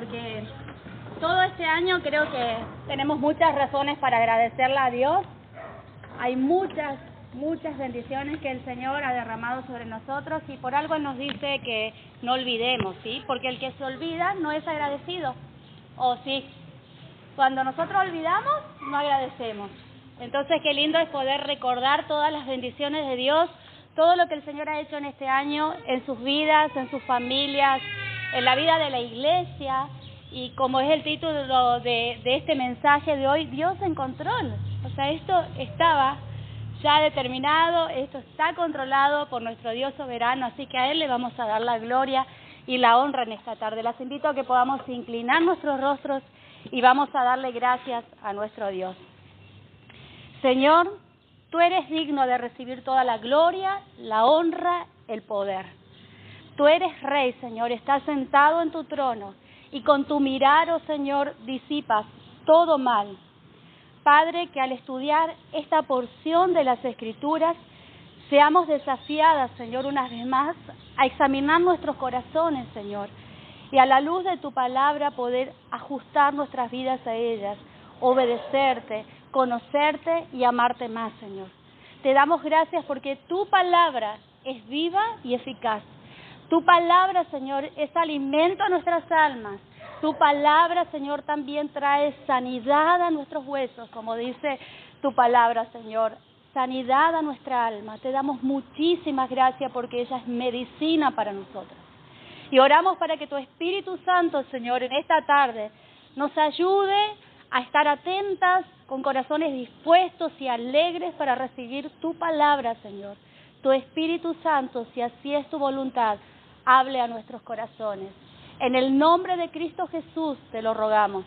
porque todo este año creo que tenemos muchas razones para agradecerle a Dios. Hay muchas bendiciones que el Señor ha derramado sobre nosotros y por algo Él nos dice que no olvidemos, ¿sí? Porque el que se olvida no es agradecido, ¿o sí? Cuando nosotros olvidamos, no agradecemos. Entonces, qué lindo es poder recordar todas las bendiciones de Dios, todo lo que el Señor ha hecho en este año, en sus vidas, en sus familias, en la vida de la iglesia. Y como es el título de este mensaje de hoy, Dios en control. O sea, esto estaba ya determinado, esto está controlado por nuestro Dios soberano, así que a Él le vamos a dar la gloria y la honra en esta tarde. Las invito a que podamos inclinar nuestros rostros y vamos a darle gracias a nuestro Dios. Señor, Tú eres digno de recibir toda la gloria, la honra, el poder. Tú eres Rey, Señor, estás sentado en tu trono y con tu mirar, oh Señor, disipas todo mal. Padre, que al estudiar esta porción de las Escrituras, seamos desafiadas, Señor, una vez más, a examinar nuestros corazones, Señor, y a la luz de tu palabra poder ajustar nuestras vidas a ellas, obedecerte, conocerte y amarte más, Señor. Te damos gracias porque tu palabra es viva y eficaz. Tu palabra, Señor, es alimento a nuestras almas. Tu palabra, Señor, también trae sanidad a nuestros huesos, como dice tu palabra, Señor. Sanidad a nuestra alma. Te damos muchísimas gracias porque ella es medicina para nosotros. Y oramos para que tu Espíritu Santo, Señor, en esta tarde nos ayude a estar atentas, con corazones dispuestos y alegres para recibir tu palabra, Señor. Tu Espíritu Santo, si así es tu voluntad, hable a nuestros corazones. En el nombre de Cristo Jesús te lo rogamos.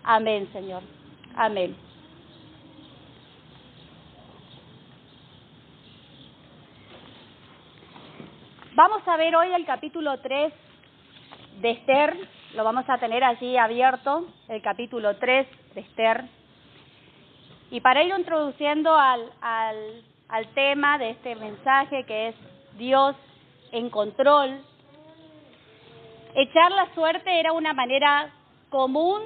Amén, Señor. Amén. Vamos a ver hoy el capítulo 3 de Esther. Lo vamos a tener allí abierto, el capítulo 3 de Esther. Y para ir introduciendo al tema de este mensaje, que es Dios en control, echar la suerte era una manera común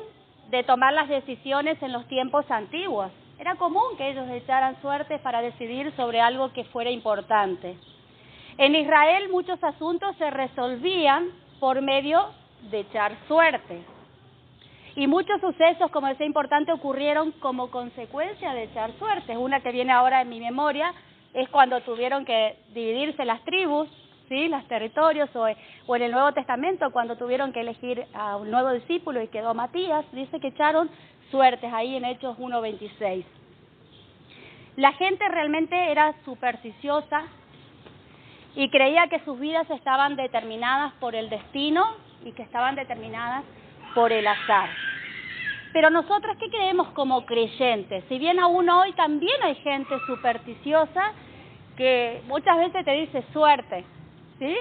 de tomar las decisiones en los tiempos antiguos. Era común que ellos echaran suerte para decidir sobre algo que fuera importante. En Israel muchos asuntos se resolvían por medio de echar suerte. Y muchos sucesos, como decía, importantes ocurrieron como consecuencia de echar suerte. Una que viene ahora en mi memoria es cuando tuvieron que dividirse las tribus, ¿sí? Los territorios, o en el Nuevo Testamento, cuando tuvieron que elegir a un nuevo discípulo y quedó Matías, dice que echaron suertes ahí en Hechos 1:26. La gente realmente era supersticiosa y creía que sus vidas estaban determinadas por el destino y que estaban determinadas por el azar. Pero nosotros, ¿qué creemos como creyentes? Si bien aún hoy también hay gente supersticiosa que muchas veces te dice suerte, ¿sí?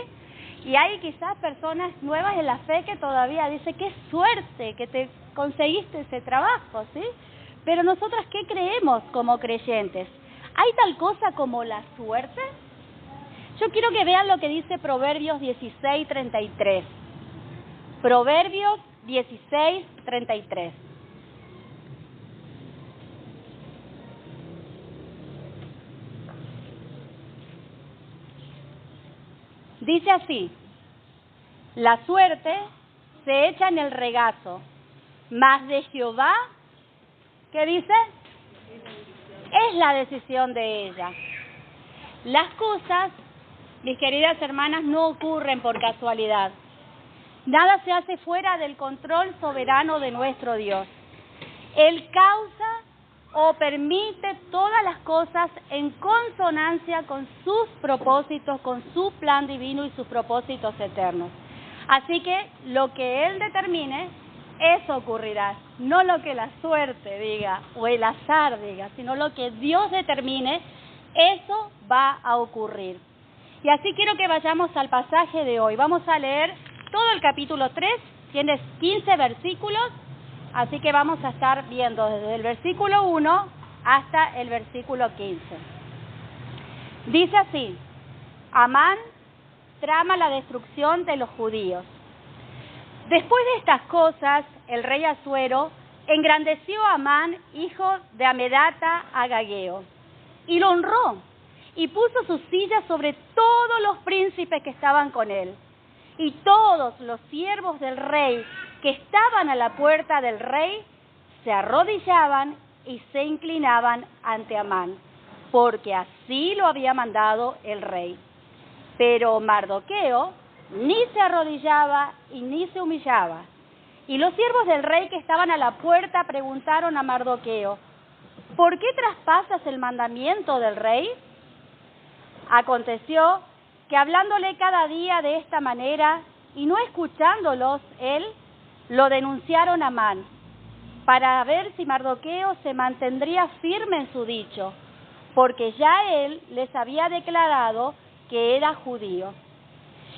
Y hay quizás personas nuevas en la fe que todavía dicen, qué suerte que te conseguiste ese trabajo, ¿sí? Pero nosotros, ¿qué creemos como creyentes? ¿Hay tal cosa como la suerte? Yo quiero que vean lo que dice Proverbios 16:33. Proverbios 16:33. Dice así: la suerte se echa en el regazo, mas de Jehová, ¿qué dice? Es la decisión de ella. Las cosas, mis queridas hermanas, no ocurren por casualidad. Nada se hace fuera del control soberano de nuestro Dios. Él causa o permite todas las cosas en consonancia con sus propósitos, con su plan divino y sus propósitos eternos. Así que lo que Él determine, eso ocurrirá. No lo que la suerte diga o el azar diga, sino lo que Dios determine, eso va a ocurrir. Y así quiero que vayamos al pasaje de hoy. Vamos a leer todo el capítulo 3, tiene 15 versículos, así que vamos a estar viendo desde el versículo 1 hasta el versículo 15. Dice así: Amán trama la destrucción de los judíos. Después de estas cosas, el rey Asuero engrandeció a Amán, hijo de Amedata, agageo, y lo honró, y puso su silla sobre todos los príncipes que estaban con él. Y todos los siervos del rey que estaban a la puerta del rey se arrodillaban y se inclinaban ante Amán, porque así lo había mandado el rey. Pero Mardoqueo ni se arrodillaba y ni se humillaba. Y los siervos del rey que estaban a la puerta preguntaron a Mardoqueo: ¿por qué traspasas el mandamiento del rey? Aconteció que hablándole cada día de esta manera y no escuchándolos él, lo denunciaron a Amán, para ver si Mardoqueo se mantendría firme en su dicho, porque ya él les había declarado que era judío.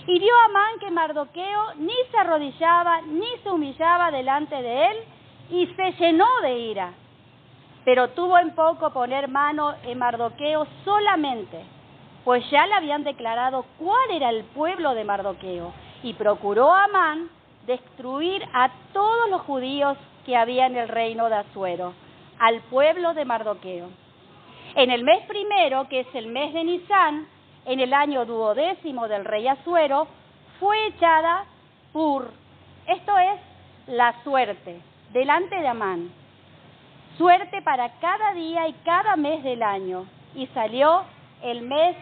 Y vio Amán que Mardoqueo ni se arrodillaba ni se humillaba delante de él, y se llenó de ira. Pero tuvo en poco poner mano en Mardoqueo solamente, pues ya le habían declarado cuál era el pueblo de Mardoqueo, y procuró Amán destruir a todos los judíos que había en el reino de Asuero, al pueblo de Mardoqueo. En el mes primero, que es el mes de Nisán, en el año 12º del rey Asuero, fue echada Pur, esto es, la suerte, delante de Amán, suerte para cada día y cada mes del año, y salió el mes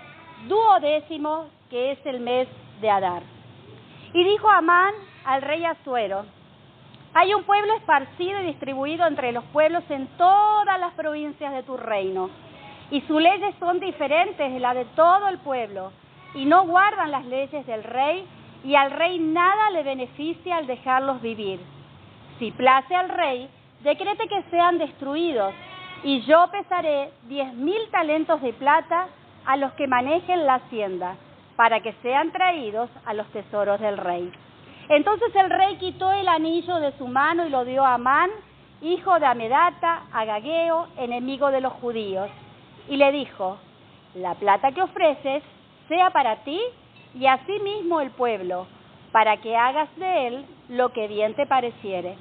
12º, que es el mes de Adar. Y dijo Amán al rey Asuero: hay un pueblo esparcido y distribuido entre los pueblos en todas las provincias de tu reino, y sus leyes son diferentes de las de todo el pueblo, y no guardan las leyes del rey, y al rey nada le beneficia al dejarlos vivir. Si place al rey, decrete que sean destruidos, y yo pesaré 10.000 talentos de plata a los que manejen la hacienda, para que sean traídos a los tesoros del rey. Entonces el rey quitó el anillo de su mano y lo dio a Amán, hijo de Amedata, agageo, enemigo de los judíos, y le dijo: la plata que ofreces sea para ti y asimismo el pueblo, para que hagas de él lo que bien te pareciere.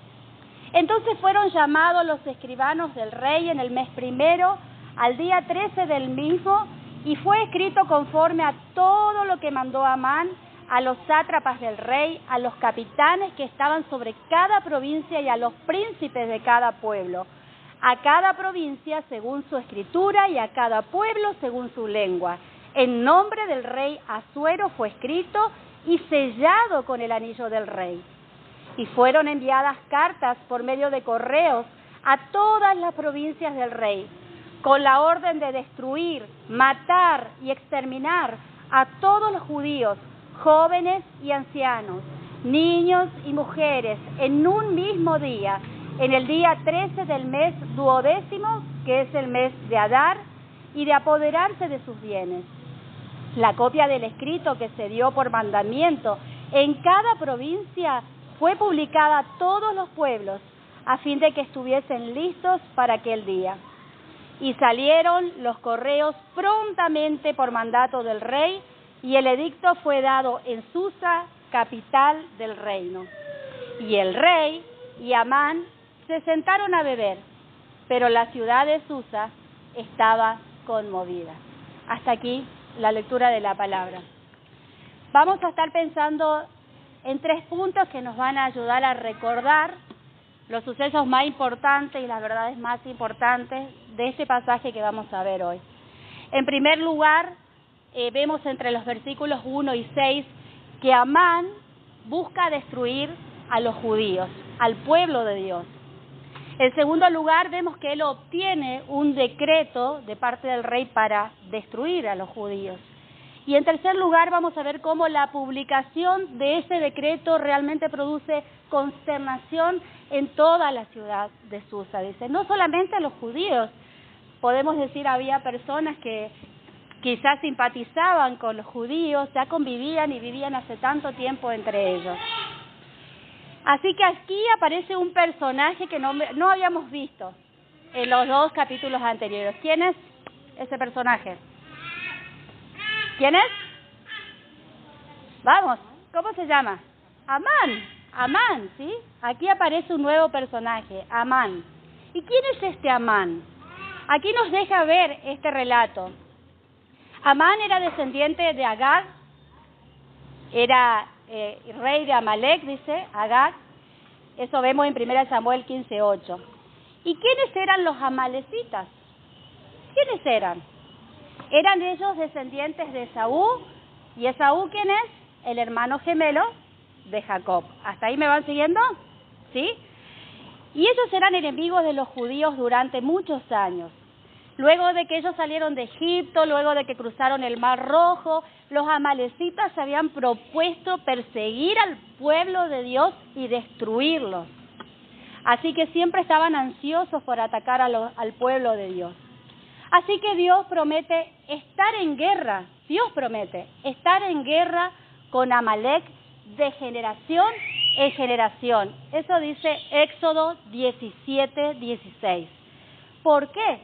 Entonces fueron llamados los escribanos del rey en el mes primero, al día 13 del mismo, y fue escrito conforme a todo lo que mandó Amán a los sátrapas del rey, a los capitanes que estaban sobre cada provincia y a los príncipes de cada pueblo, a cada provincia según su escritura y a cada pueblo según su lengua. En nombre del rey Asuero fue escrito y sellado con el anillo del rey. Y fueron enviadas cartas por medio de correos a todas las provincias del rey, con la orden de destruir, matar y exterminar a todos los judíos, jóvenes y ancianos, niños y mujeres, en un mismo día, en el día 13 del mes 12º, que es el mes de Adar, y de apoderarse de sus bienes. La copia del escrito que se dio por mandamiento en cada provincia fue publicada a todos los pueblos, a fin de que estuviesen listos para aquel día. Y salieron los correos prontamente por mandato del rey, y el edicto fue dado en Susa, capital del reino. Y el rey y Amán se sentaron a beber, pero la ciudad de Susa estaba conmovida. Hasta aquí la lectura de la palabra. Vamos a estar pensando en 3 puntos que nos van a ayudar a recordar los sucesos más importantes y las verdades más importantes de este pasaje que vamos a ver hoy. En primer lugar, vemos entre los versículos 1 y 6 que Amán busca destruir a los judíos, al pueblo de Dios. En segundo lugar, vemos que él obtiene un decreto de parte del rey para destruir a los judíos. Y en tercer lugar, vamos a ver cómo la publicación de ese decreto realmente produce consternación en toda la ciudad de Susa. Dice, no solamente a los judíos, podemos decir había personas que quizás simpatizaban con los judíos, ya convivían y vivían hace tanto tiempo entre ellos. Así que aquí aparece un personaje que no habíamos visto en los 2 capítulos anteriores. ¿Quién es ese personaje? ¿Quién es? Vamos, ¿cómo se llama? Amán. Amán, ¿sí? Aquí aparece un nuevo personaje, Amán. ¿Y quién es este Amán? Aquí nos deja ver este relato. Amán era descendiente de Agag, era rey de Amalek, dice Agag. Eso vemos en 1 Samuel 15:8. ¿Y quiénes eran los amalecitas? ¿Quiénes eran? Eran ellos descendientes de Esaú. ¿Y Esaú quién es? El hermano gemelo de Jacob. ¿Hasta ahí me van siguiendo? ¿Sí? Y ellos eran enemigos de los judíos durante muchos años. Luego de que ellos salieron de Egipto, luego de que cruzaron el Mar Rojo, los amalecitas se habían propuesto perseguir al pueblo de Dios y destruirlos. Así que siempre estaban ansiosos por atacar al pueblo de Dios. Así que Dios promete estar en guerra, con Amalek de generación en generación. Eso dice Éxodo 17:16. ¿Por qué?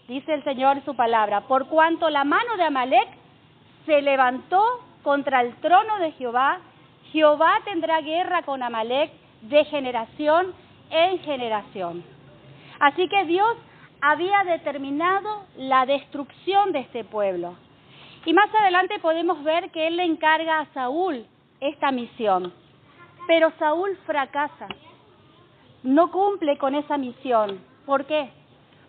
Dice el Señor en su palabra, por cuanto la mano de Amalek se levantó contra el trono de Jehová, Jehová tendrá guerra con Amalek de generación en generación. Así que Dios había determinado la destrucción de este pueblo. Y más adelante podemos ver que Él le encarga a Saúl esta misión. Pero Saúl fracasa, no cumple con esa misión. ¿Por qué?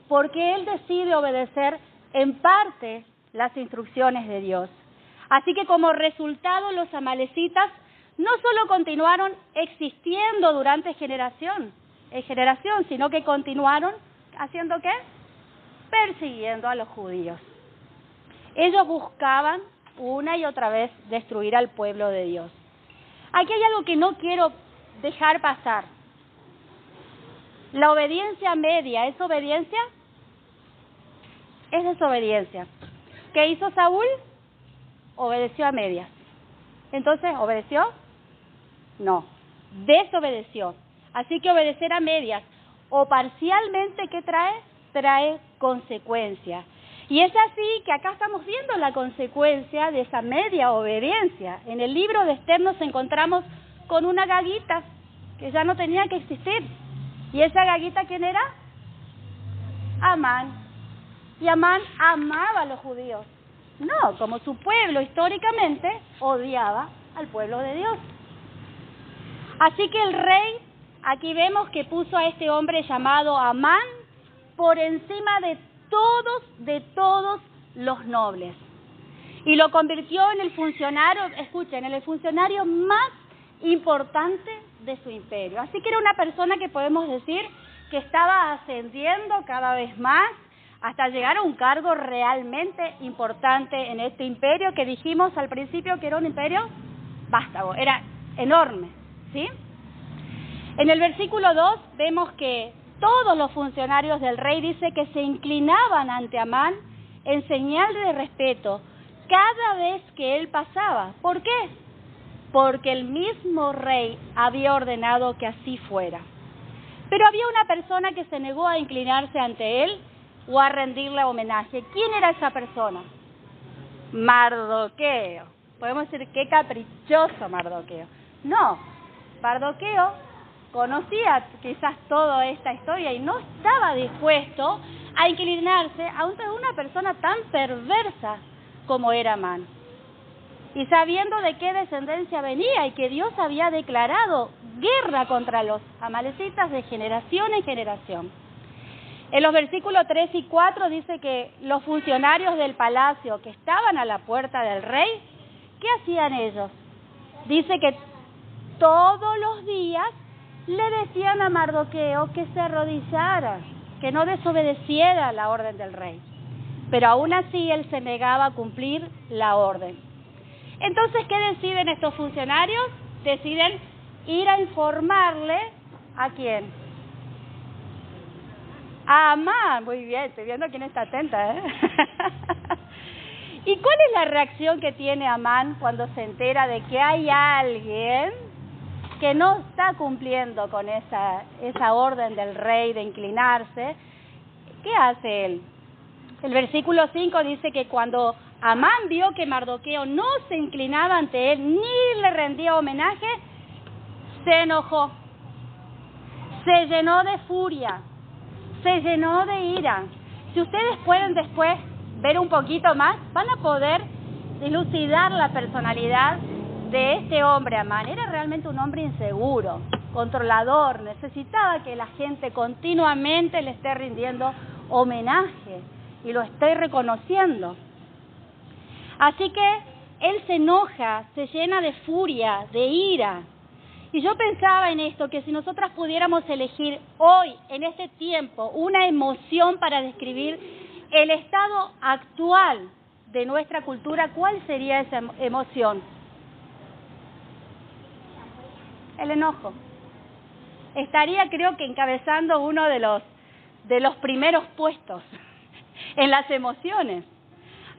Porque él decide obedecer en parte las instrucciones de Dios. Así que como resultado los amalecitas no solo continuaron existiendo durante generación en generación, sino que continuaron haciendo ¿qué? Persiguiendo a los judíos. Ellos buscaban una y otra vez destruir al pueblo de Dios. Aquí hay algo que no quiero dejar pasar. La obediencia media, ¿es obediencia? Es desobediencia. ¿Qué hizo Saúl? Obedeció a medias. Entonces, ¿obedeció? No, desobedeció. Así que obedecer a medias o parcialmente, ¿qué trae? Trae consecuencias. Y es así que acá estamos viendo la consecuencia de esa media obediencia. En el libro de Esther nos encontramos con una gaguita que ya no tenía que existir. ¿Y esa gaguita quién era? Amán. Y Amán amaba a los judíos. No, como su pueblo históricamente odiaba al pueblo de Dios. Así que el rey, aquí vemos que puso a este hombre llamado Amán por encima de todos los nobles. Y lo convirtió en el funcionario, escuchen, en el funcionario más importante de su imperio. Así que era una persona que podemos decir que estaba ascendiendo cada vez más hasta llegar a un cargo realmente importante en este imperio que dijimos al principio que era un imperio vástago, era enorme, ¿sí? En el versículo 2 vemos que todos los funcionarios del rey dice que se inclinaban ante Amán en señal de respeto cada vez que él pasaba. ¿Por qué? Porque el mismo rey había ordenado que así fuera. Pero había una persona que se negó a inclinarse ante él o a rendirle homenaje. ¿Quién era esa persona? Mardoqueo. Podemos decir, qué caprichoso Mardoqueo. No, Mardoqueo conocía quizás toda esta historia y no estaba dispuesto a inclinarse ante una persona tan perversa como era Amán. Y sabiendo de qué descendencia venía y que Dios había declarado guerra contra los amalecitas de generación en generación. En los versículos 3 y 4 dice que los funcionarios del palacio que estaban a la puerta del rey, ¿qué hacían ellos? Dice que todos los días le decían a Mardoqueo que se arrodillara, que no desobedeciera la orden del rey. Pero aún así él se negaba a cumplir la orden. Entonces, ¿qué deciden estos funcionarios? Deciden ir a informarle ¿a quién? A Amán. Muy bien, estoy viendo quién está atenta, ¿eh? ¿Y cuál es la reacción que tiene Amán cuando se entera de que hay alguien que no está cumpliendo con esa orden del rey de inclinarse? ¿Qué hace él? El versículo 5 dice que cuando Amán vio que Mardoqueo no se inclinaba ante él ni le rendía homenaje, se enojó, se llenó de furia, se llenó de ira. Si ustedes pueden después ver un poquito más, van a poder dilucidar la personalidad de este hombre, Amán. Era realmente un hombre inseguro, controlador, necesitaba que la gente continuamente le esté rindiendo homenaje y lo esté reconociendo. Así que él se enoja, se llena de furia, de ira. Y yo pensaba en esto, que si nosotras pudiéramos elegir hoy, en este tiempo, una emoción para describir el estado actual de nuestra cultura, ¿cuál sería esa emoción? El enojo. Estaría, creo que, encabezando uno de los primeros puestos en las emociones.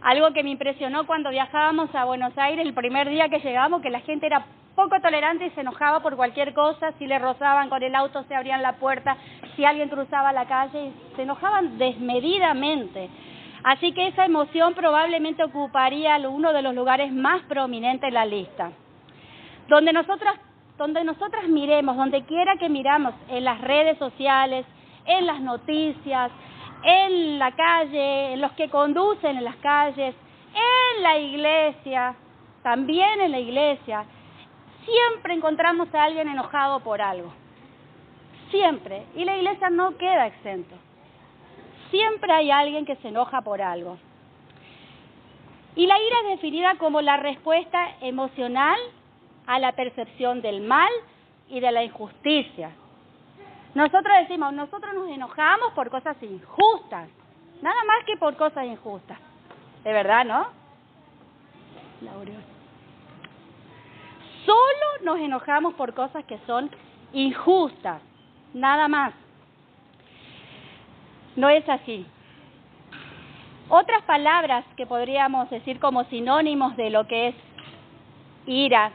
Algo que me impresionó cuando viajábamos a Buenos Aires, el primer día que llegamos, que la gente era poco tolerante y se enojaba por cualquier cosa. Si le rozaban con el auto, se abrían la puerta, si alguien cruzaba la calle, se enojaban desmedidamente. Así que esa emoción probablemente ocuparía uno de los lugares más prominentes en la lista. Donde nosotras miremos, donde quiera que miramos, en las redes sociales, en las noticias, en la calle, en los que conducen en las calles, en la iglesia, también en la iglesia, siempre encontramos a alguien enojado por algo. Siempre. Y la iglesia no queda exento. Siempre hay alguien que se enoja por algo. Y la ira es definida como la respuesta emocional a la percepción del mal y de la injusticia. Nosotros decimos, nosotros nos enojamos por cosas injustas, nada más que por cosas injustas. De verdad, ¿no? Laura. Solo nos enojamos por cosas que son injustas, nada más. No es así. Otras palabras que podríamos decir como sinónimos de lo que es ira,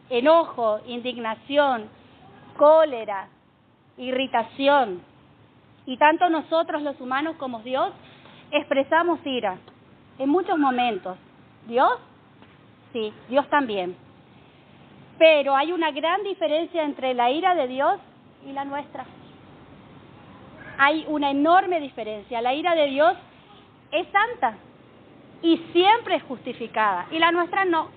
enojo, indignación, cólera, irritación. Y tanto nosotros los humanos como Dios expresamos ira en muchos momentos. ¿Dios? Sí, Dios también. Pero hay una gran diferencia entre la ira de Dios y la nuestra. Hay una enorme diferencia. La ira de Dios es santa y siempre es justificada. Y la nuestra no.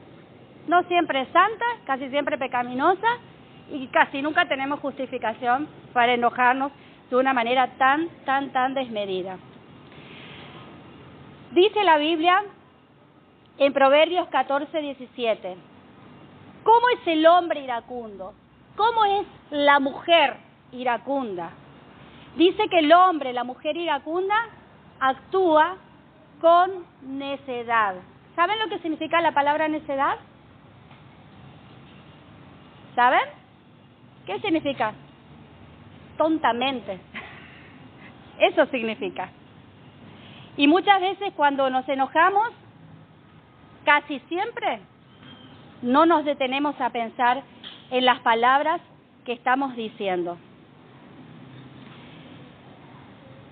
No siempre es santa, casi siempre pecaminosa y casi nunca tenemos justificación para enojarnos de una manera tan desmedida. Dice la Biblia en Proverbios 14:17, ¿cómo es el hombre iracundo? ¿Cómo es la mujer iracunda? Dice que el hombre, la mujer iracunda, actúa con necedad. ¿Saben lo que significa la palabra necedad? ¿Saben? ¿Qué significa? Tontamente. Eso significa. Y muchas veces cuando nos enojamos, casi siempre no nos detenemos a pensar en las palabras que estamos diciendo.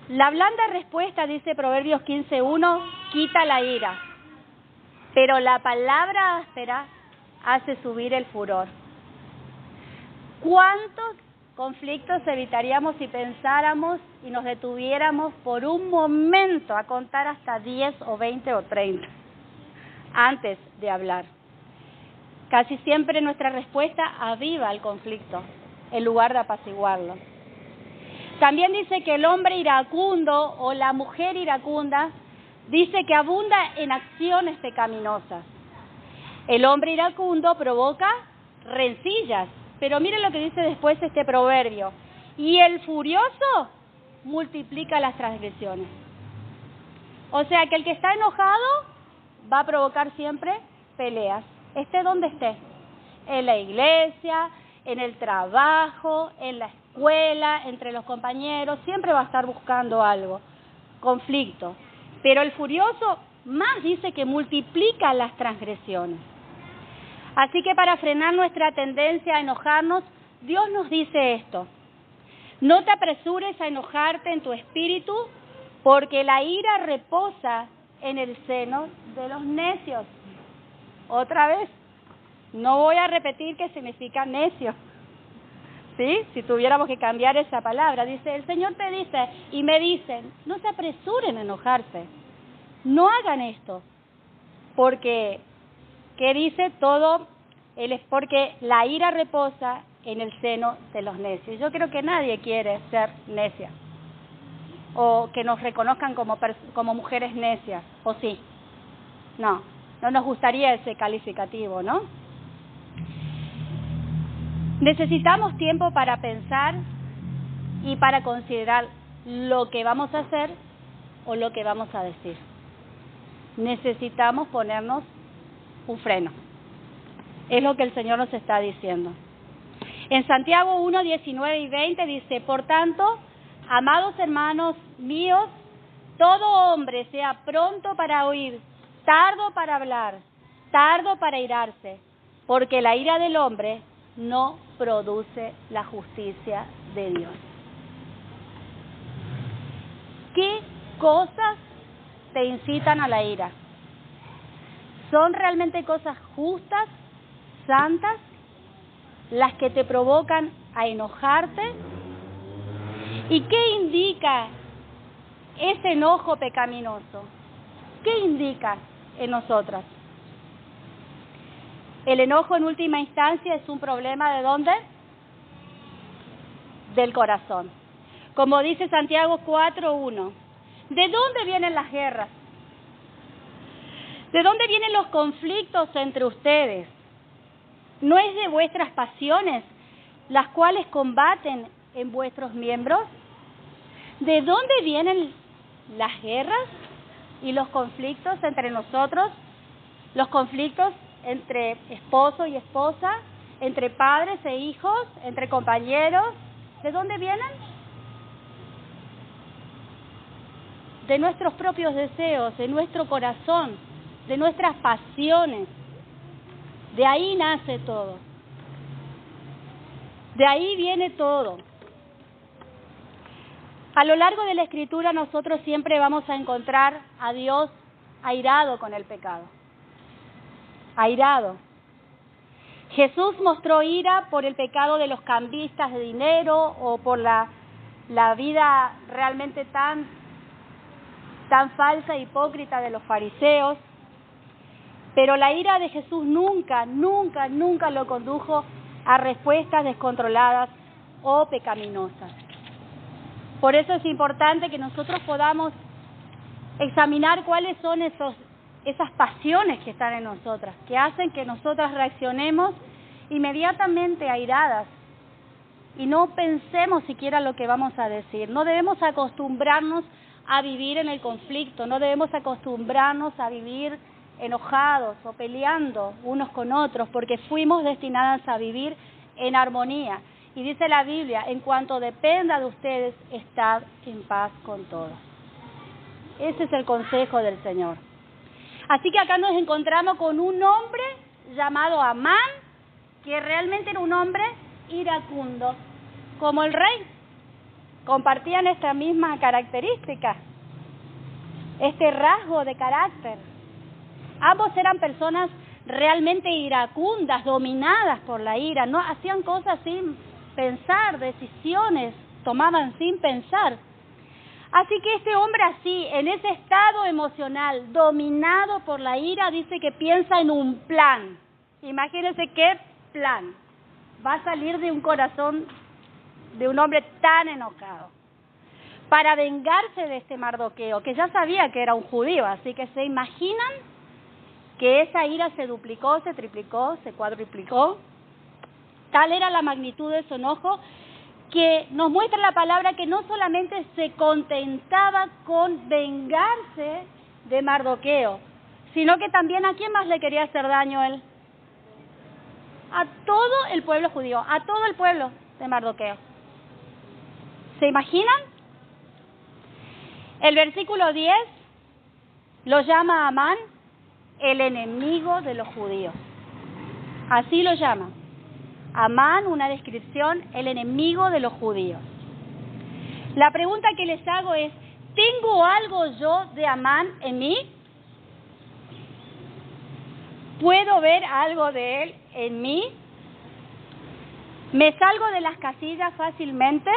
La blanda respuesta, dice Proverbios 15:1, quita la ira, pero la palabra áspera hace subir el furor. ¿Cuántos conflictos evitaríamos si pensáramos y nos detuviéramos por un momento a contar hasta 10 o 20 o 30 antes de hablar? Casi siempre nuestra respuesta aviva el conflicto en lugar de apaciguarlo. También dice que el hombre iracundo o la mujer iracunda dice que abunda en acciones pecaminosas. El hombre iracundo provoca rencillas, pero miren lo que dice después este proverbio. Y el furioso multiplica las transgresiones. O sea que el que está enojado va a provocar siempre peleas, esté donde esté, en la iglesia, en el trabajo, en la escuela, entre los compañeros, siempre va a estar buscando algo, conflicto. Pero el furioso más dice que multiplica las transgresiones. Así que para frenar nuestra tendencia a enojarnos, Dios nos dice esto: no te apresures a enojarte en tu espíritu, porque la ira reposa en el seno de los necios. Otra vez, no voy a repetir qué significa necio, ¿sí? Si tuviéramos que cambiar esa palabra, dice, el Señor te dice y me dicen, no se apresuren a enojarse, no hagan esto, porque, ¿qué dice? Porque la ira reposa en el seno de los necios. Yo creo que nadie quiere ser necia, o que nos reconozcan como mujeres necias, ¿o sí? No nos gustaría ese calificativo, ¿no? Necesitamos tiempo para pensar y para considerar lo que vamos a hacer o lo que vamos a decir. Necesitamos ponernos un freno. Es lo que el Señor nos está diciendo. En Santiago 1, 19 y 20 dice, por tanto, amados hermanos míos, todo hombre sea pronto para oír, tardo para hablar, tardo para airarse, porque la ira del hombre no produce la justicia de Dios. ¿Qué cosas te incitan a la ira? ¿Son realmente cosas justas, santas, las que te provocan a enojarte? ¿Y qué indica ese enojo pecaminoso? ¿Qué indica en nosotras? El enojo en última instancia es un problema ¿de dónde? Del corazón. Como dice Santiago 4:1, ¿de dónde vienen las guerras? ¿De dónde vienen los conflictos entre ustedes? ¿No es de vuestras pasiones las cuales combaten en vuestros miembros? ¿De dónde vienen las guerras y los conflictos entre nosotros? Los conflictos entre esposo y esposa, entre padres e hijos, entre compañeros. ¿De dónde vienen? De nuestros propios deseos, de nuestro corazón, de nuestras pasiones. De ahí nace todo. De ahí viene todo. A lo largo de la Escritura nosotros siempre vamos a encontrar a Dios airado con el pecado. Airado. Jesús mostró ira por el pecado de los cambistas de dinero o por la vida realmente tan falsa e hipócrita de los fariseos. Pero la ira de Jesús nunca lo condujo a respuestas descontroladas o pecaminosas. Por eso es importante que nosotros podamos examinar cuáles son esas pasiones que están en nosotras, que hacen que nosotras reaccionemos inmediatamente airadas y no pensemos siquiera lo que vamos a decir. No debemos acostumbrarnos a vivir en el conflicto, no debemos acostumbrarnos a vivir enojados o peleando unos con otros, porque fuimos destinadas a vivir en armonía. Y dice la Biblia, en cuanto dependa de ustedes, estad en paz con todos. Ese es el consejo del Señor. Así que acá nos encontramos con un hombre llamado Amán, que realmente era un hombre iracundo, como el rey. Compartían esta misma característica, este rasgo de carácter. Ambos eran personas realmente iracundas, dominadas por la ira, no hacían cosas sin pensar, decisiones tomaban sin pensar. Así que este hombre así, en ese estado emocional, dominado por la ira, dice que piensa en un plan. Imagínense qué plan va a salir de un corazón de un hombre tan enojado para vengarse de este Mardoqueo, que ya sabía que era un judío. Así que se imaginan que esa ira se duplicó, se triplicó, se cuadruplicó. Tal era la magnitud de su enojo que nos muestra la palabra que no solamente se contentaba con vengarse de Mardoqueo, sino que también ¿a quién más le quería hacer daño él? A todo el pueblo judío, a todo el pueblo de Mardoqueo. ¿Se imaginan? El versículo 10 lo llama a Amán el enemigo de los judíos. Así lo llama. Amán, una descripción, el enemigo de los judíos. La pregunta que les hago es, ¿tengo algo yo de Amán en mí? ¿Puedo ver algo de él en mí? ¿Me salgo de las casillas fácilmente?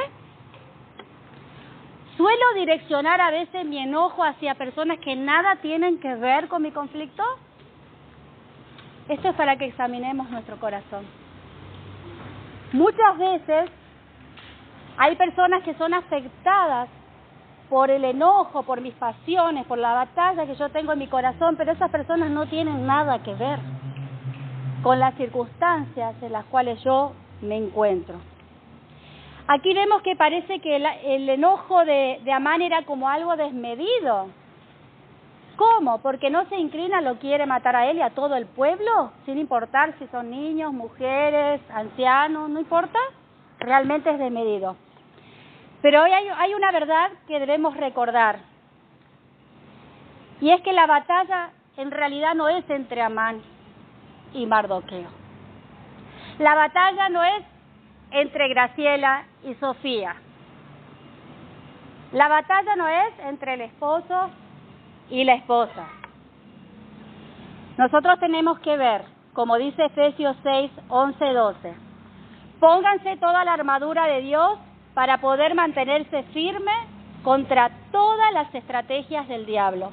¿Suelo direccionar a veces mi enojo hacia personas que nada tienen que ver con mi conflicto? Esto es para que examinemos nuestro corazón. Muchas veces hay personas que son afectadas por el enojo, por mis pasiones, por la batalla que yo tengo en mi corazón, pero esas personas no tienen nada que ver con las circunstancias en las cuales yo me encuentro. Aquí vemos que parece que el enojo de Amán era como algo desmedido. ¿Cómo? Porque no se inclina, lo quiere matar a él y a todo el pueblo, sin importar si son niños, mujeres, ancianos, no importa, realmente es desmedido. Pero hoy hay una verdad que debemos recordar, y es que la batalla en realidad no es entre Amán y Mardoqueo. La batalla no es entre Graciela y Sofía. La batalla no es entre el esposo y la esposa. Nosotros tenemos que ver, como dice Efesios 6, 11, 12, pónganse toda la armadura de Dios para poder mantenerse firme contra todas las estrategias del diablo.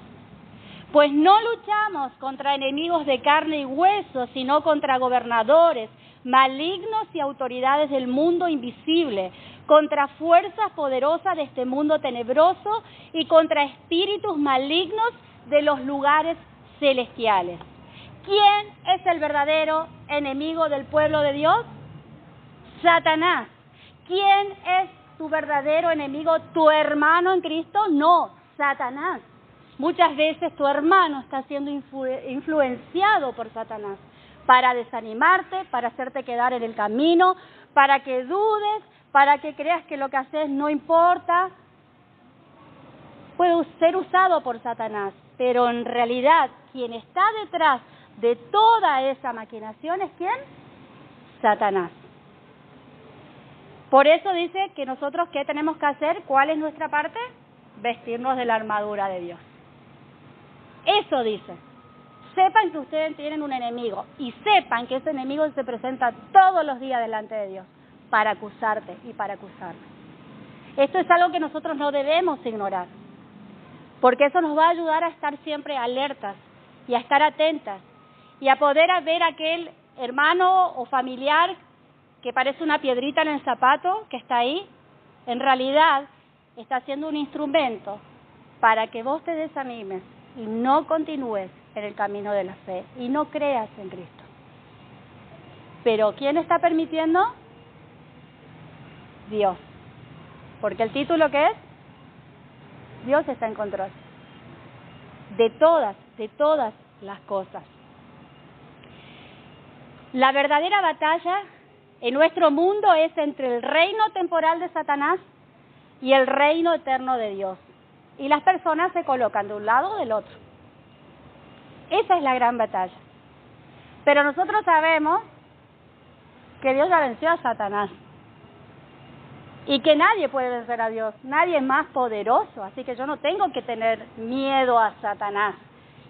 Pues no luchamos contra enemigos de carne y hueso, sino contra gobernadores, malignos y autoridades del mundo invisible, contra fuerzas poderosas de este mundo tenebroso y contra espíritus malignos de los lugares celestiales. ¿Quién es el verdadero enemigo del pueblo de Dios? Satanás. ¿Quién es tu verdadero enemigo? ¿Tu hermano en Cristo? No, Satanás. Muchas veces tu hermano está siendo influenciado por Satanás para desanimarte, para hacerte quedar en el camino, para que dudes, para que creas que lo que haces no importa. Puede ser usado por Satanás, pero en realidad quien está detrás de toda esa maquinación es ¿quién? Satanás. Por eso dice que nosotros, ¿qué tenemos que hacer? ¿Cuál es nuestra parte? Vestirnos de la armadura de Dios. Eso dice. Sepan que ustedes tienen un enemigo y sepan que ese enemigo se presenta todos los días delante de Dios para acusarte y para acusarme. Esto es algo que nosotros no debemos ignorar, porque eso nos va a ayudar a estar siempre alertas y a estar atentas y a poder ver a aquel hermano o familiar que parece una piedrita en el zapato que está ahí. En realidad está siendo un instrumento para que vos te desanimes y no continúes en el camino de la fe y no creas en Cristo. Pero ¿quién está permitiendo? Dios. Porque el título ¿qué es? Dios está en control de todas las cosas. La verdadera batalla en nuestro mundo es entre el reino temporal de Satanás y el reino eterno de Dios. Y las personas se colocan de un lado o del otro. Esa es la gran batalla. Pero nosotros sabemos que Dios ya venció a Satanás. Y que nadie puede vencer a Dios. Nadie es más poderoso. Así que yo no tengo que tener miedo a Satanás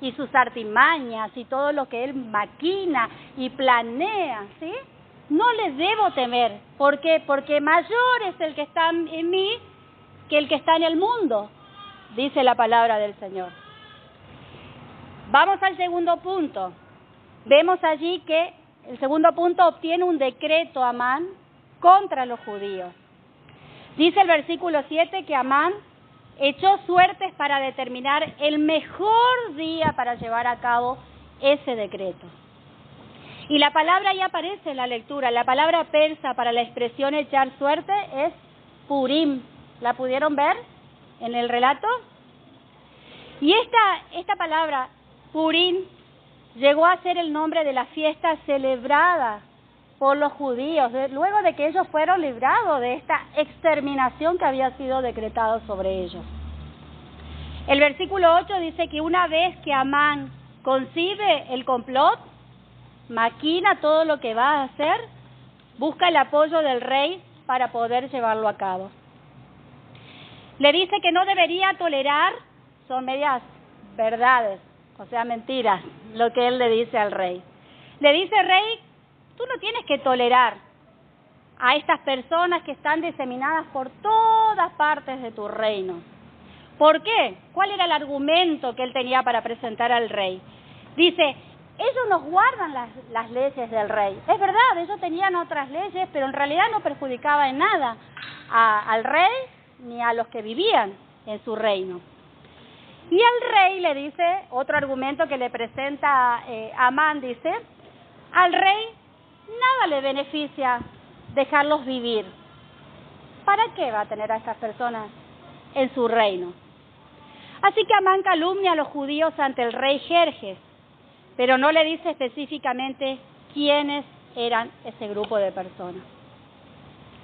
y sus artimañas y todo lo que él maquina y planea, ¿sí? No le debo temer. ¿Por qué? Porque mayor es el que está en mí que el que está en el mundo, dice la palabra del Señor. Vamos al segundo punto. Vemos allí que el segundo punto obtiene un decreto Amán contra los judíos. Dice el versículo 7 que Amán echó suertes para determinar el mejor día para llevar a cabo ese decreto. Y la palabra ya aparece en la lectura. La palabra persa para la expresión echar suerte es Purim. ¿La pudieron ver en el relato? Y esta palabra, Purim, llegó a ser el nombre de la fiesta celebrada por los judíos, luego de que ellos fueron librados de esta exterminación que había sido decretada sobre ellos. El versículo 8 dice que una vez que Amán concibe el complot, maquina todo lo que va a hacer, busca el apoyo del rey para poder llevarlo a cabo. Le dice que no debería tolerar, son medias verdades, o sea, mentiras, lo que él le dice al rey. Le dice, rey, tú no tienes que tolerar a estas personas que están diseminadas por todas partes de tu reino. ¿Por qué? ¿Cuál era el argumento que él tenía para presentar al rey? Dice, ellos no guardan las leyes del rey. Es verdad, ellos tenían otras leyes, pero en realidad no perjudicaba en nada al rey ni a los que vivían en su reino. Y al rey le dice, otro argumento que le presenta Amán, dice, al rey nada le beneficia dejarlos vivir. ¿Para qué va a tener a estas personas en su reino? Así que Amán calumnia a los judíos ante el rey Jerjes, pero no le dice específicamente quiénes eran ese grupo de personas.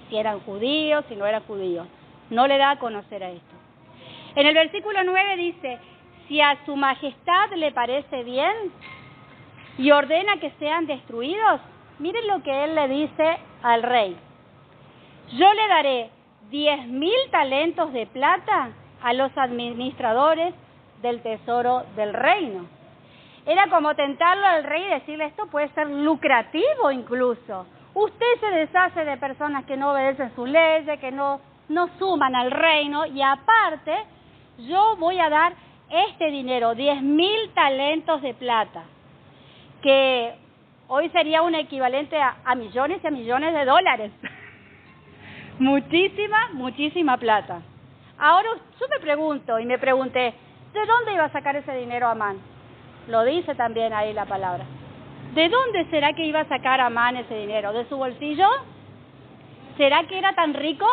Si eran judíos, si no eran judíos. No le da a conocer a esto. En el versículo 9 dice, si a su majestad le parece bien y ordena que sean destruidos, miren lo que él le dice al rey. Yo le daré 10,000 talentos de plata a los administradores del tesoro del reino. Era como tentarlo al rey y decirle, esto puede ser lucrativo incluso. Usted se deshace de personas que no obedecen sus leyes, que no suman al reino, y aparte, yo voy a dar este dinero, 10,000 talentos de plata, que hoy sería un equivalente a millones y a millones de dólares. Muchísima plata. Ahora yo me pregunto y me pregunté, ¿de dónde iba a sacar ese dinero Amán? Lo dice también ahí la palabra. ¿De dónde será que iba a sacar Amán ese dinero? ¿De su bolsillo? ¿Será que era tan rico?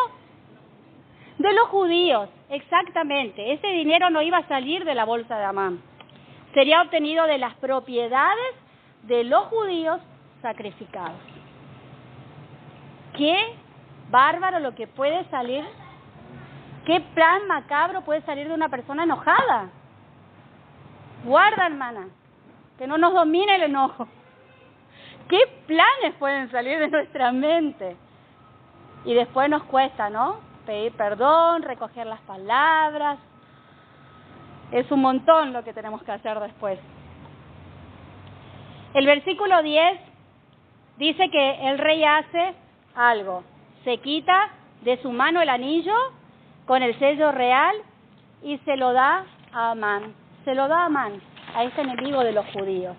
De los judíos, exactamente. Ese dinero no iba a salir de la bolsa de Amán. Sería obtenido de las propiedades de los judíos sacrificados. Qué bárbaro lo que puede salir, qué plan macabro puede salir de una persona enojada. Guarda, hermana, que no nos domine el enojo. ¿Qué planes pueden salir de nuestra mente? Y después nos cuesta, ¿no? Pedir perdón, recoger las palabras. Es un montón lo que tenemos que hacer después. El versículo 10 dice que el rey hace algo. Se quita de su mano el anillo con el sello real y se lo da a Amán. Se lo da a Amán, a este enemigo de los judíos.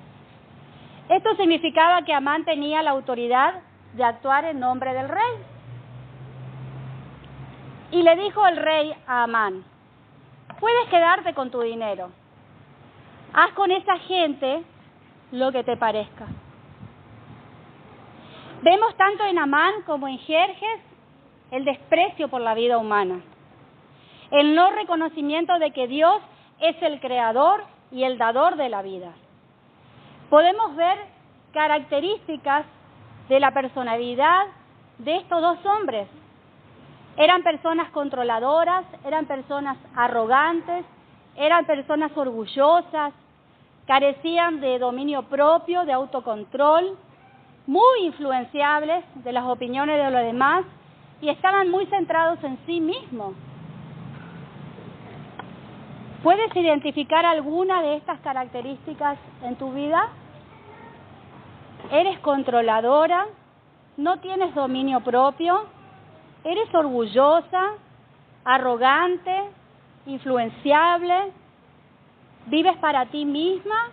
Esto significaba que Amán tenía la autoridad de actuar en nombre del rey. Y le dijo el rey a Amán, puedes quedarte con tu dinero. Haz con esa gente lo que te parezca. Vemos tanto en Amán como en Jerjes el desprecio por la vida humana, el no reconocimiento de que Dios es el creador y el dador de la vida. Podemos ver características de la personalidad de estos dos hombres. Eran personas controladoras, eran personas arrogantes, eran personas orgullosas, carecían de dominio propio, de autocontrol, muy influenciables de las opiniones de los demás y estaban muy centrados en sí mismos. ¿Puedes identificar alguna de estas características en tu vida? ¿Eres controladora? ¿No tienes dominio propio? ¿Eres orgullosa, arrogante, influenciable? ¿Vives para ti misma?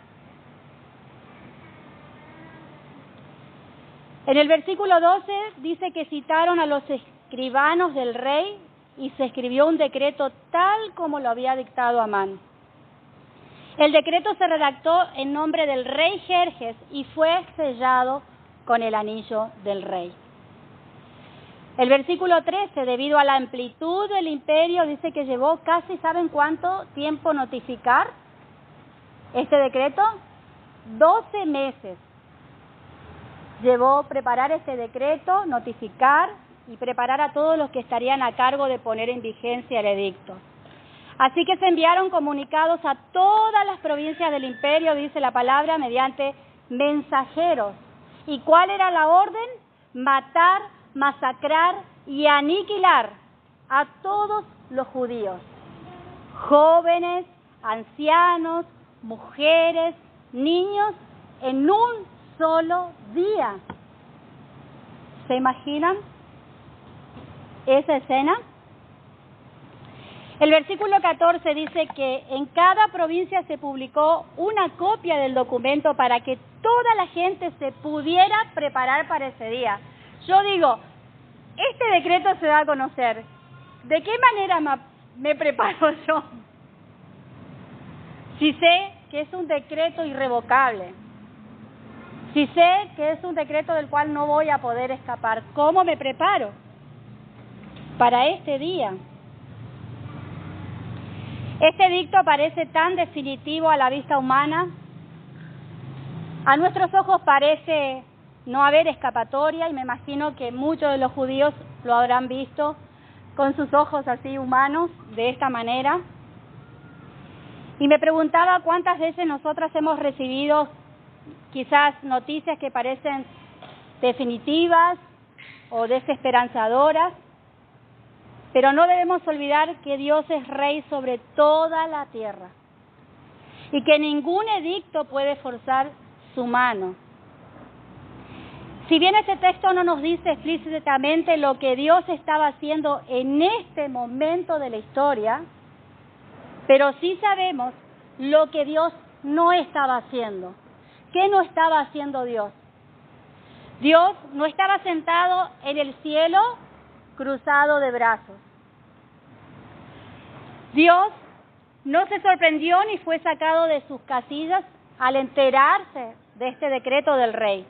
En el versículo 12 dice que citaron a los escribanos del rey y se escribió un decreto tal como lo había dictado Amán. El decreto se redactó en nombre del rey Jerjes y fue sellado con el anillo del rey. El versículo 13, debido a la amplitud del imperio, dice que llevó casi, ¿saben cuánto tiempo notificar este decreto? 12 meses llevó preparar este decreto, notificar y preparar a todos los que estarían a cargo de poner en vigencia el edicto. Así que se enviaron comunicados a todas las provincias del imperio, dice la palabra, mediante mensajeros. ¿Y cuál era la orden? Matar, masacrar y aniquilar a todos los judíos, jóvenes, ancianos, mujeres, niños, en un solo día. ¿Se imaginan esa escena? El versículo 14 dice que en cada provincia se publicó una copia del documento para que toda la gente se pudiera preparar para ese día. Yo digo, este decreto se da a conocer. ¿De qué manera me preparo yo? Si sé que es un decreto irrevocable, si sé que es un decreto del cual no voy a poder escapar, ¿cómo me preparo para este día? Este edicto parece tan definitivo a la vista humana. A nuestros ojos parece no haber escapatoria, y me imagino que muchos de los judíos lo habrán visto con sus ojos así humanos, de esta manera. Y me preguntaba cuántas veces nosotras hemos recibido quizás noticias que parecen definitivas o desesperanzadoras, pero no debemos olvidar que Dios es Rey sobre toda la tierra y que ningún edicto puede forzar su mano. Si bien este texto no nos dice explícitamente lo que Dios estaba haciendo en este momento de la historia, pero sí sabemos lo que Dios no estaba haciendo. ¿Qué no estaba haciendo Dios? Dios no estaba sentado en el cielo cruzado de brazos. Dios no se sorprendió ni fue sacado de sus casillas al enterarse de este decreto del rey,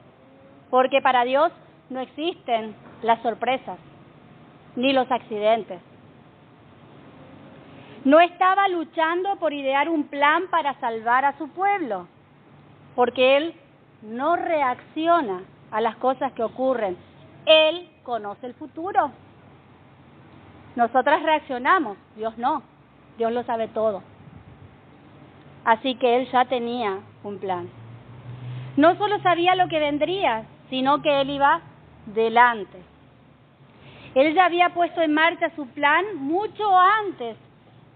porque para Dios no existen las sorpresas ni los accidentes. No estaba luchando por idear un plan para salvar a su pueblo, porque Él no reacciona a las cosas que ocurren. Él conoce el futuro. Nosotras reaccionamos, Dios no. Dios lo sabe todo. Así que Él ya tenía un plan. No solo sabía lo que vendría, sino que Él iba delante. Él ya había puesto en marcha su plan mucho antes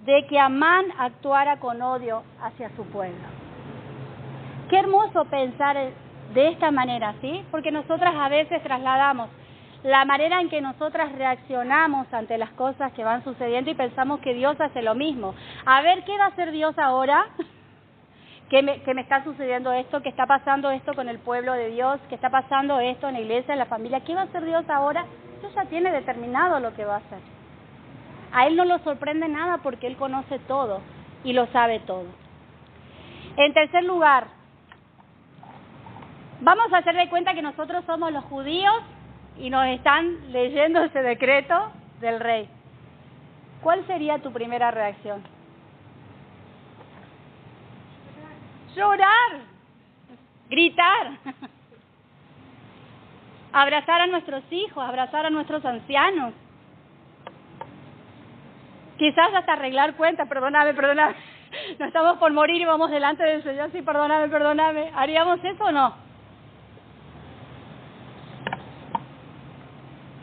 de que Amán actuara con odio hacia su pueblo. Qué hermoso pensar de esta manera, ¿sí? Porque nosotras a veces trasladamos la manera en que nosotras reaccionamos ante las cosas que van sucediendo y pensamos que Dios hace lo mismo. A ver, ¿qué va a hacer Dios ahora? Que me está sucediendo esto, que está pasando esto con el pueblo de Dios, que está pasando esto en la iglesia, en la familia. ¿Qué va a hacer Dios ahora? Dios ya tiene determinado lo que va a hacer. A Él no lo sorprende nada porque Él conoce todo y lo sabe todo. En tercer lugar, vamos a hacer de cuenta que nosotros somos los judíos y nos están leyendo ese decreto del rey. ¿Cuál sería tu primera reacción? Llorar, gritar, abrazar a nuestros hijos, abrazar a nuestros ancianos, quizás hasta arreglar cuentas. Perdóname, no estamos por morir y vamos delante del Señor, sí, perdóname, ¿haríamos eso o no?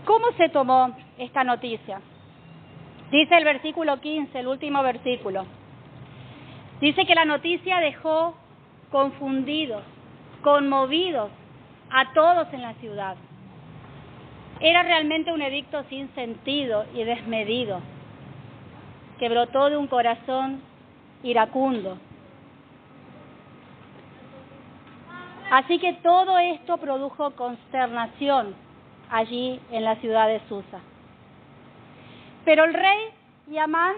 ¿Cómo se tomó esta noticia? Dice el versículo 15, el último versículo. Dice que la noticia dejó confundidos, conmovidos a todos en la ciudad. Era realmente un edicto sin sentido y desmedido, que brotó de un corazón iracundo. Así que todo esto produjo consternación allí en la ciudad de Susa. Pero el rey y Amán,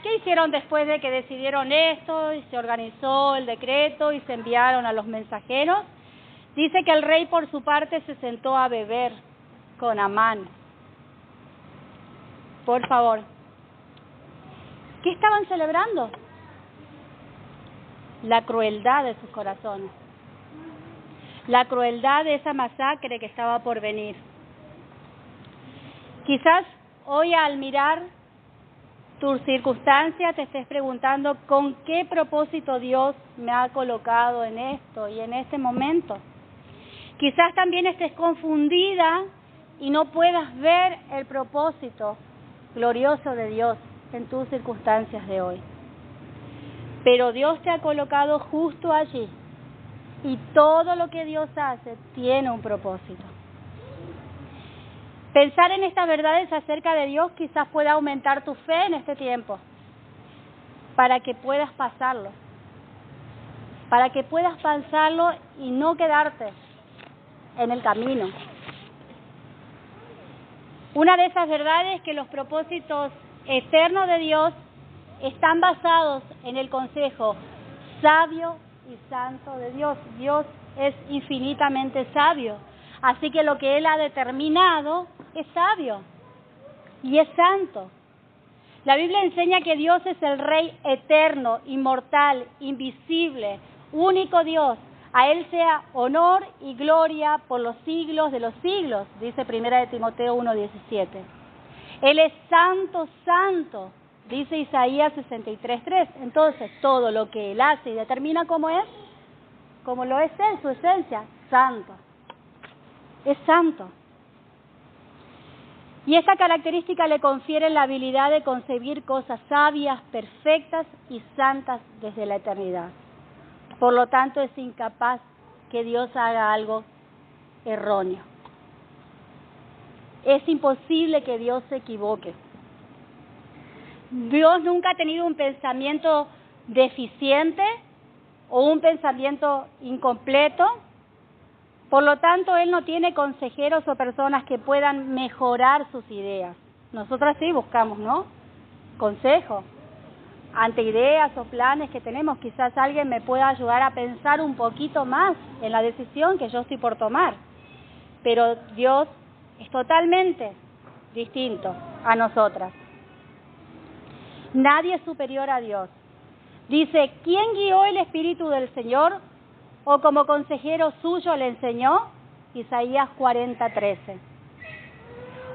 ¿qué hicieron después de que decidieron esto y se organizó el decreto y se enviaron a los mensajeros? Dice que el rey por su parte se sentó a beber con Amán. Por favor, ¿qué estaban celebrando? La crueldad de sus corazones, la crueldad de esa masacre que estaba por venir. Quizás hoy al mirar tus circunstancias te estés preguntando con qué propósito Dios me ha colocado en esto y en este momento. Quizás también estés confundida y no puedas ver el propósito glorioso de Dios en tus circunstancias de hoy. Pero Dios te ha colocado justo allí y todo lo que Dios hace tiene un propósito. Pensar en estas verdades acerca de Dios quizás pueda aumentar tu fe en este tiempo, para que puedas pasarlo, y no quedarte en el camino. Una de esas verdades es que los propósitos eternos de Dios están basados en el consejo sabio y santo de Dios. Dios es infinitamente sabio, así que lo que Él ha determinado es sabio y es santo. La Biblia enseña que Dios es el Rey eterno, inmortal, invisible, único Dios. A Él sea honor y gloria por los siglos de los siglos, dice 1 de Timoteo 1:17. Él es santo, santo, dice Isaías 63:3. Entonces, todo lo que Él hace y determina cómo es, como lo es Él, su esencia, santo. Es santo. Y esta característica le confiere la habilidad de concebir cosas sabias, perfectas y santas desde la eternidad. Por lo tanto, es incapaz que Dios haga algo erróneo. Es imposible que Dios se equivoque. Dios nunca ha tenido un pensamiento deficiente o un pensamiento incompleto. Por lo tanto, Él no tiene consejeros o personas que puedan mejorar sus ideas. Nosotros sí buscamos, ¿no? Consejo ante ideas o planes que tenemos. Quizás alguien me pueda ayudar a pensar un poquito más en la decisión que yo estoy por tomar. Pero Dios es totalmente distinto a nosotras. Nadie es superior a Dios. Dice, ¿quién guió el Espíritu del Señor? ¿O como consejero suyo le enseñó? Isaías 40:13.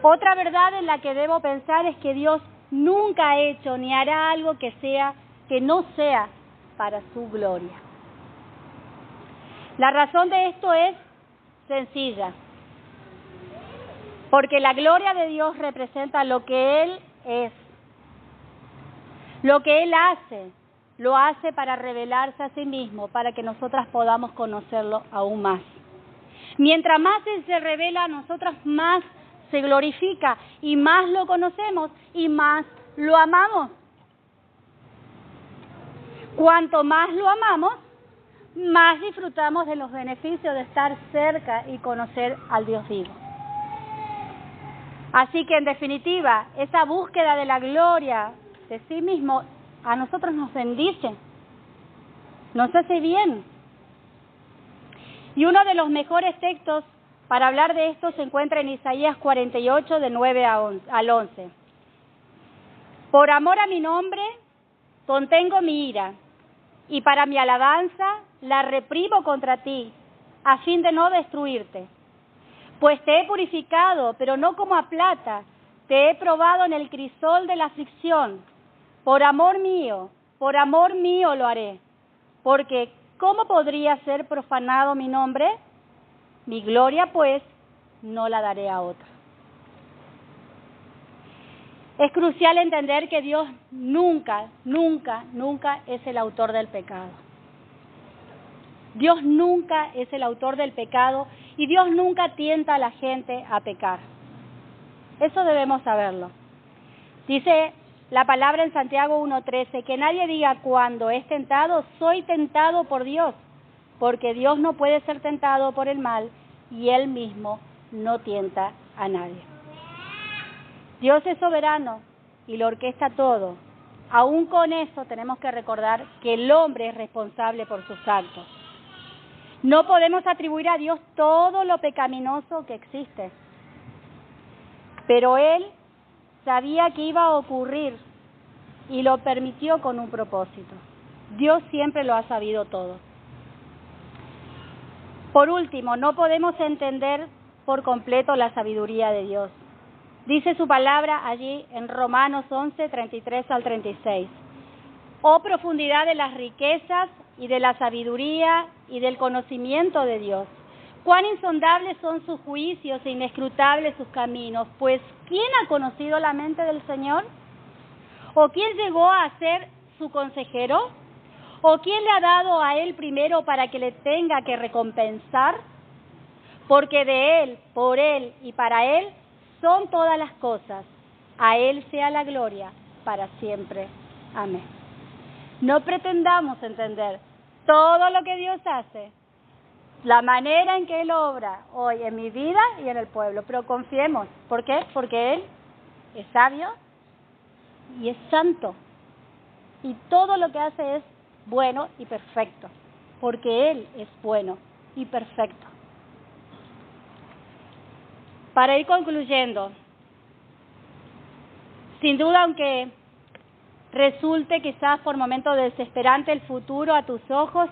Otra verdad en la que debo pensar es que Dios nunca ha hecho ni hará algo que no sea para su gloria. La razón de esto es sencilla. Porque la gloria de Dios representa lo que Él es. Lo que Él hace, lo hace para revelarse a sí mismo, para que nosotras podamos conocerlo aún más. Mientras más Él se revela a nosotras, más se glorifica y más lo conocemos y más lo amamos. Cuanto más lo amamos, más disfrutamos de los beneficios de estar cerca y conocer al Dios vivo. Así que en definitiva, esa búsqueda de la gloria de sí mismo a nosotros nos bendice, nos hace bien. Y uno de los mejores textos para hablar de esto se encuentra en Isaías 48, de 9 al 11. Por amor a mi nombre, contengo mi ira, y para mi alabanza la reprimo contra ti, a fin de no destruirte. Pues te he purificado, pero no como a plata, te he probado en el crisol de la aflicción. Por amor mío lo haré, porque ¿cómo podría ser profanado mi nombre? Mi gloria, pues, no la daré a otro. Es crucial entender que Dios nunca es el autor del pecado. Dios nunca es el autor del pecado y Dios nunca tienta a la gente a pecar. Eso debemos saberlo. Dice la palabra en Santiago 1:13, que nadie diga cuando es tentado, soy tentado por Dios, porque Dios no puede ser tentado por el mal y Él mismo no tienta a nadie. Dios es soberano y lo orquesta todo. Aún con eso tenemos que recordar que el hombre es responsable por sus actos. No podemos atribuir a Dios todo lo pecaminoso que existe, pero Él sabía que iba a ocurrir y lo permitió con un propósito. Dios siempre lo ha sabido todo. Por último, no podemos entender por completo la sabiduría de Dios. Dice su palabra allí en Romanos 11, 33 al 36. Oh profundidad de las riquezas y de la sabiduría y del conocimiento de Dios. Cuán insondables son sus juicios e inescrutables sus caminos. Pues, ¿quién ha conocido la mente del Señor? ¿O quién llegó a ser su consejero? ¿O quién le ha dado a Él primero para que le tenga que recompensar? Porque de Él, por Él y para Él son todas las cosas. A Él sea la gloria para siempre. Amén. No pretendamos entender todo lo que Dios hace, la manera en que Él obra hoy en mi vida y en el pueblo, pero confiemos. ¿Por qué? Porque Él es sabio y es santo. Y todo lo que hace es bueno y perfecto, porque Él es bueno y perfecto. Para ir concluyendo, sin duda, aunque resulte quizás por momentos desesperante el futuro a tus ojos,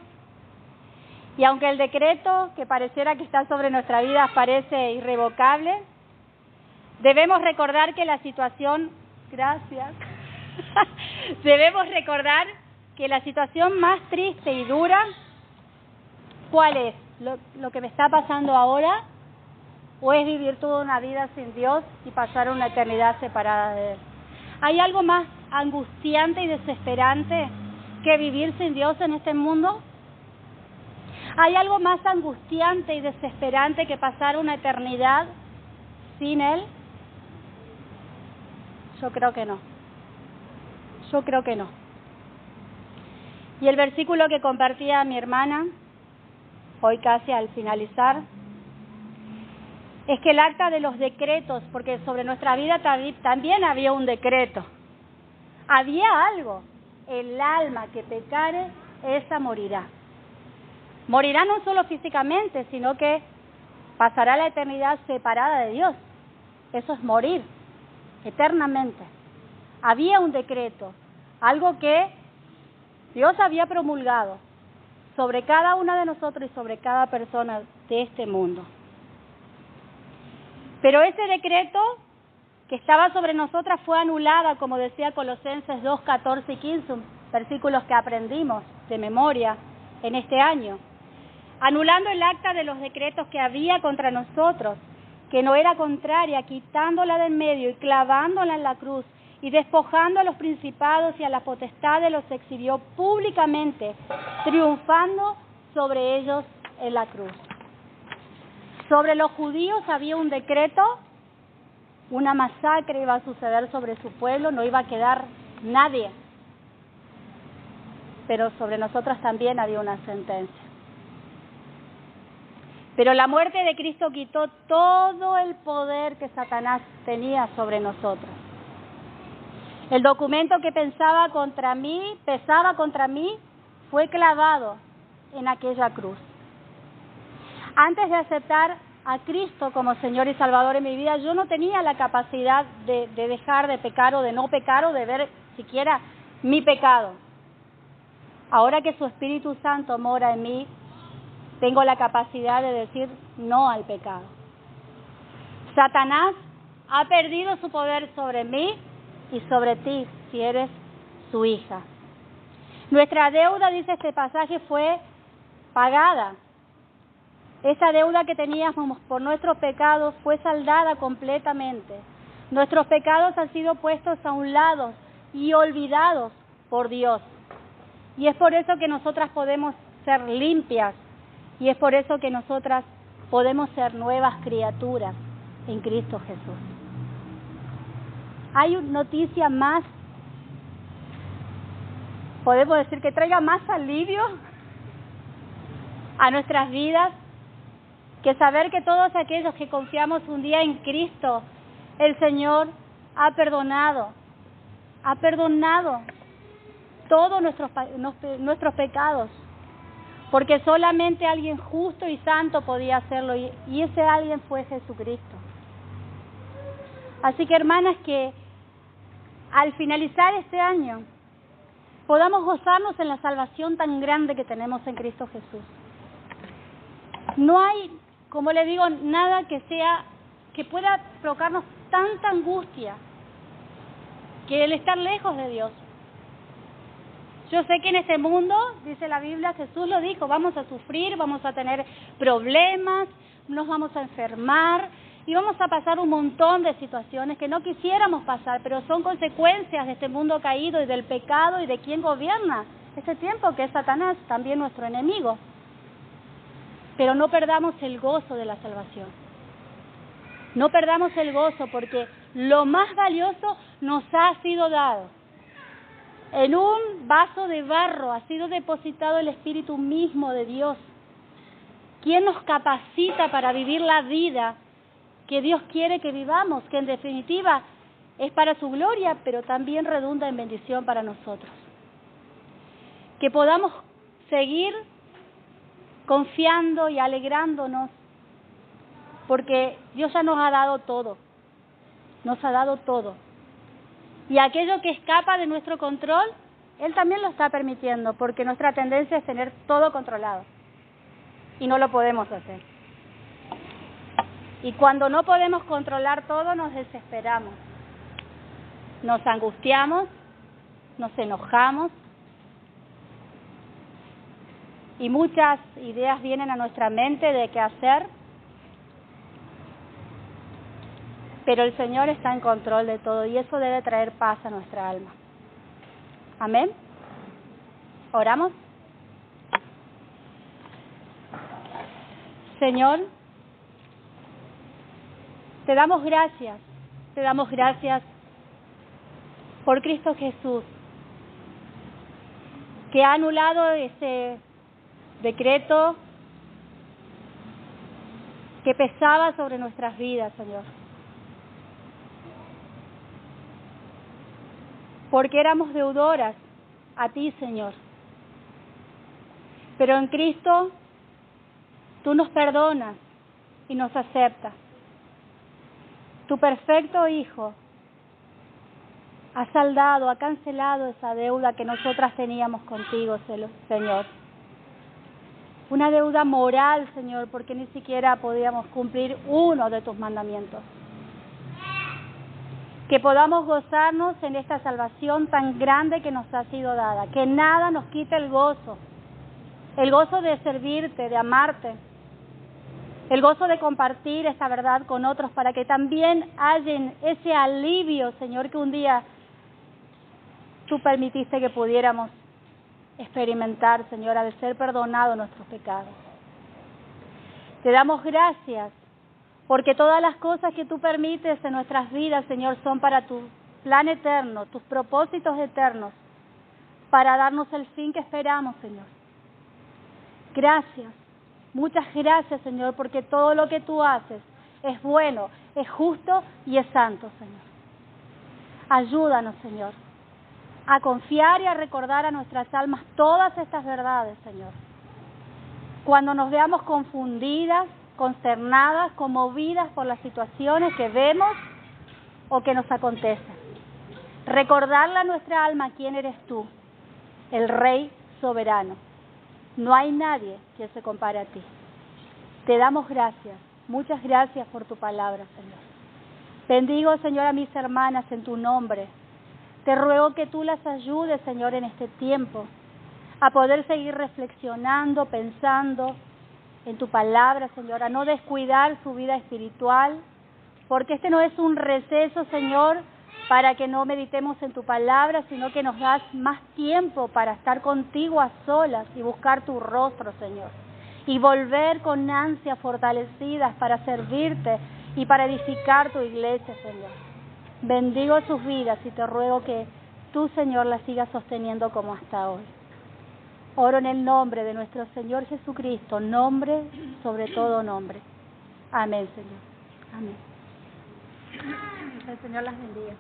y aunque el decreto que pareciera que está sobre nuestra vida parece irrevocable, debemos recordar que la situación, debemos recordar que la situación más triste y dura, ¿cuál es? ¿Lo que me está pasando ahora? ¿O es vivir toda una vida sin Dios y pasar una eternidad separada de Él? ¿Hay algo más angustiante y desesperante que vivir sin Dios en este mundo? ¿Hay algo más angustiante y desesperante que pasar una eternidad sin Él? Yo creo que no. Yo creo que no. Y el versículo que compartía mi hermana, hoy casi al finalizar, es que el acta de los decretos, porque sobre nuestra vida también había un decreto, había algo: el alma que pecare, esa morirá. Morirá no solo físicamente, sino que pasará la eternidad separada de Dios. Eso es morir eternamente. Había un decreto, algo que Dios había promulgado sobre cada una de nosotros y sobre cada persona de este mundo. Pero ese decreto que estaba sobre nosotras fue anulada, como decía Colosenses 2, 14 y 15, versículos que aprendimos de memoria en este año, anulando el acta de los decretos que había contra nosotros, que no era contraria, quitándola de en medio y clavándola en la cruz, y despojando a los principados y a las potestades los exhibió públicamente, triunfando sobre ellos en la cruz. Sobre los judíos había un decreto, una masacre iba a suceder sobre su pueblo, no iba a quedar nadie. Pero sobre nosotros también había una sentencia. Pero la muerte de Cristo quitó todo el poder que Satanás tenía sobre nosotros. El documento que pesaba contra mí, fue clavado en aquella cruz. Antes de aceptar a Cristo como Señor y Salvador en mi vida, yo no tenía la capacidad de dejar de pecar o de no pecar o de ver siquiera mi pecado. Ahora que su Espíritu Santo mora en mí, tengo la capacidad de decir no al pecado. Satanás ha perdido su poder sobre mí y sobre ti, si eres su hija. Nuestra deuda, dice este pasaje, fue pagada. Esa deuda que teníamos por nuestros pecados fue saldada completamente. Nuestros pecados han sido puestos a un lado y olvidados por Dios. Y es por eso que nosotras podemos ser limpias. Y es por eso que nosotras podemos ser nuevas criaturas en Cristo Jesús. ¿Hay noticia más, podemos decir, que traiga más alivio a nuestras vidas que saber que todos aquellos que confiamos un día en Cristo, el Señor ha perdonado todos nuestros pecados? Porque solamente alguien justo y santo podía hacerlo, y ese alguien fue Jesucristo. Así que, hermanas, que al finalizar este año podamos gozarnos en la salvación tan grande que tenemos en Cristo Jesús. No hay, como le digo, nada que pueda provocarnos tanta angustia que el estar lejos de Dios. Yo sé que en este mundo, dice la Biblia, Jesús lo dijo, vamos a sufrir, vamos a tener problemas, nos vamos a enfermar y vamos a pasar un montón de situaciones que no quisiéramos pasar, pero son consecuencias de este mundo caído y del pecado y de quien gobierna este tiempo, que es Satanás, también nuestro enemigo. Pero no perdamos el gozo de la salvación. No perdamos el gozo porque lo más valioso nos ha sido dado. En un vaso de barro ha sido depositado el Espíritu mismo de Dios, quien nos capacita para vivir la vida que Dios quiere que vivamos, que en definitiva es para su gloria, pero también redunda en bendición para nosotros. Que podamos seguir confiando y alegrándonos, porque Dios ya nos ha dado todo, nos ha dado todo. Y aquello que escapa de nuestro control, Él también lo está permitiendo, porque nuestra tendencia es tener todo controlado. Y no lo podemos hacer. Y cuando no podemos controlar todo, nos desesperamos. Nos angustiamos, nos enojamos. Y muchas ideas vienen a nuestra mente de qué hacer. Pero el Señor está en control de todo y eso debe traer paz a nuestra alma. Amén. ¿Oramos? Señor, te damos gracias por Cristo Jesús, que ha anulado ese decreto que pesaba sobre nuestras vidas, Señor. Porque éramos deudoras a ti, Señor. Pero en Cristo tú nos perdonas y nos aceptas. Tu perfecto Hijo ha saldado, ha cancelado esa deuda que nosotras teníamos contigo, Señor. Una deuda moral, Señor, porque ni siquiera podíamos cumplir uno de tus mandamientos. Que podamos gozarnos en esta salvación tan grande que nos ha sido dada. Que nada nos quite el gozo de servirte, de amarte, el gozo de compartir esta verdad con otros para que también hallen ese alivio, Señor, que un día tú permitiste que pudiéramos experimentar, Señor, al ser perdonados nuestros pecados. Te damos gracias porque todas las cosas que tú permites en nuestras vidas, Señor, son para tu plan eterno, tus propósitos eternos, para darnos el fin que esperamos, Señor. Gracias, muchas gracias, Señor, porque todo lo que tú haces es bueno, es justo y es santo, Señor. Ayúdanos, Señor, a confiar y a recordar a nuestras almas todas estas verdades, Señor. Cuando nos veamos confundidas, consternadas, conmovidas por las situaciones que vemos o que nos acontecen. Recordarle a nuestra alma quién eres tú, el Rey soberano. No hay nadie que se compare a ti. Te damos gracias, muchas gracias por tu palabra, Señor. Bendigo, Señor, a mis hermanas en tu nombre. Te ruego que tú las ayudes, Señor, en este tiempo, a poder seguir reflexionando, pensando en tu palabra, Señor, a no descuidar su vida espiritual, porque este no es un receso, Señor, para que no meditemos en tu palabra, sino que nos das más tiempo para estar contigo a solas y buscar tu rostro, Señor, y volver con ansias fortalecidas para servirte y para edificar tu iglesia, Señor. Bendigo sus vidas y te ruego que tú, Señor, las sigas sosteniendo como hasta hoy. Oro en el nombre de nuestro Señor Jesucristo, nombre sobre todo nombre. Amén, Señor. Amén. El Señor las bendiga.